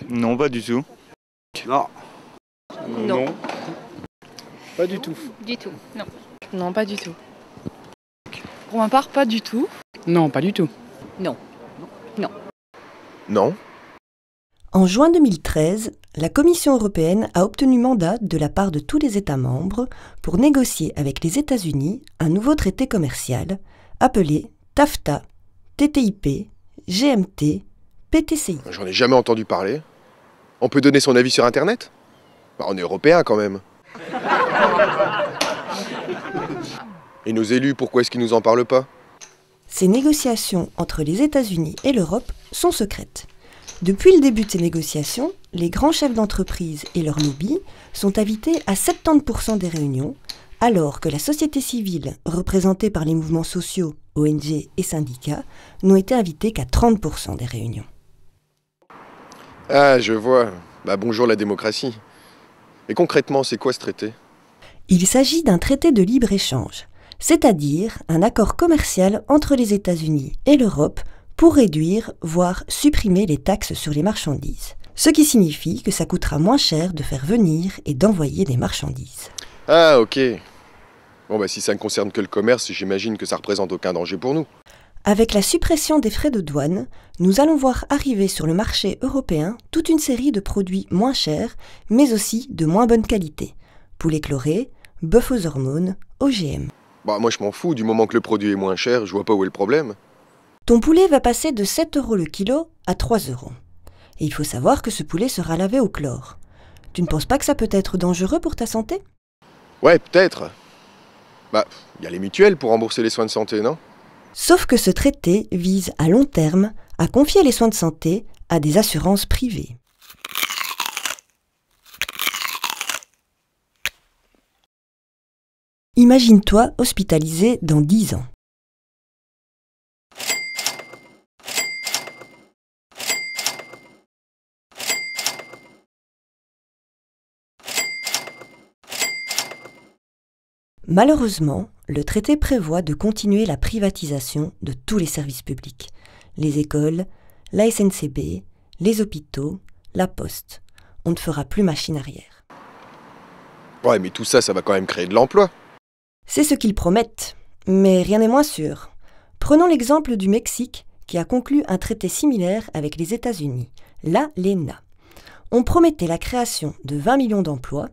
Non, pas du tout. Non. Non. Pas du tout. Du tout, non. Non, pas du tout. Pour ma part, pas du tout. Non, pas du tout. Non. Non. Non. En juin 2013, la Commission européenne a obtenu mandat de la part de tous les États membres pour négocier avec les États-Unis un nouveau traité commercial appelé TAFTA, TTIP, GMT, PTCI. J'en ai jamais entendu parler. On peut donner son avis sur Internet? Bah, on est européens quand même. Et nos élus, pourquoi est-ce qu'ils nous en parlent pas? Ces négociations entre les États-Unis et l'Europe sont secrètes. Depuis le début de ces négociations, les grands chefs d'entreprise et leurs lobbies sont invités à 70% des réunions, alors que la société civile, représentée par les mouvements sociaux, ONG et syndicats, n'ont été invités qu'à 30% des réunions. Ah, je vois. Bah bonjour la démocratie. Et concrètement, c'est quoi ce traité? Il s'agit d'un traité de libre-échange, c'est-à-dire un accord commercial entre les États-Unis et l'Europe pour réduire, voire supprimer les taxes sur les marchandises. Ce qui signifie que ça coûtera moins cher de faire venir et d'envoyer des marchandises. Ah, ok. Bon, bah si ça ne concerne que le commerce, j'imagine que ça représente aucun danger pour nous. Avec la suppression des frais de douane, nous allons voir arriver sur le marché européen toute une série de produits moins chers, mais aussi de moins bonne qualité. Poulet chloré, bœuf aux hormones, OGM. Bah moi je m'en fous, du moment que le produit est moins cher, je vois pas où est le problème. Ton poulet va passer de 7 € le kilo à 3 €. Et il faut savoir que ce poulet sera lavé au chlore. Tu ne penses pas que ça peut être dangereux pour ta santé? Ouais, peut-être. Bah, y a les mutuelles pour rembourser les soins de santé, non? Sauf que ce traité vise à long terme à confier les soins de santé à des assurances privées. Imagine-toi hospitalisé dans 10 ans. Malheureusement, le traité prévoit de continuer la privatisation de tous les services publics. Les écoles, la SNCB, les hôpitaux, la poste. On ne fera plus machine arrière. Ouais, mais tout ça, ça va quand même créer de l'emploi. C'est ce qu'ils promettent, mais rien n'est moins sûr. Prenons l'exemple du Mexique qui a conclu un traité similaire avec les États-Unis, l'ALENA. On promettait la création de 20 millions d'emplois.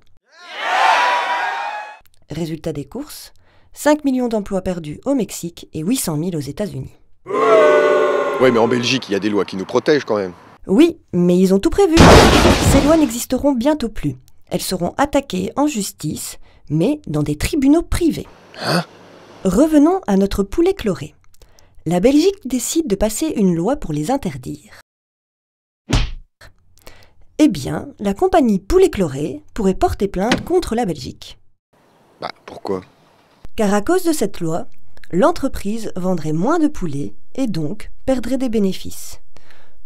Résultat des courses, 5 millions d'emplois perdus au Mexique et 800 000 aux États-Unis. Ouais, mais en Belgique, il y a des lois qui nous protègent quand même. Oui, mais ils ont tout prévu. Ces lois n'existeront bientôt plus. Elles seront attaquées en justice, mais dans des tribunaux privés. Hein? Revenons à notre poulet chloré. La Belgique décide de passer une loi pour les interdire. Eh bien, la compagnie Poulet Chloré pourrait porter plainte contre la Belgique. Bah, pourquoi? Car à cause de cette loi, l'entreprise vendrait moins de poulets et donc perdrait des bénéfices.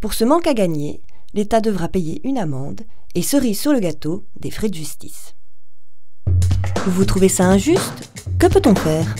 Pour ce manque à gagner, l'État devra payer une amende et cerise sur le gâteau, des frais de justice. Vous trouvez ça injuste? Que peut-on faire?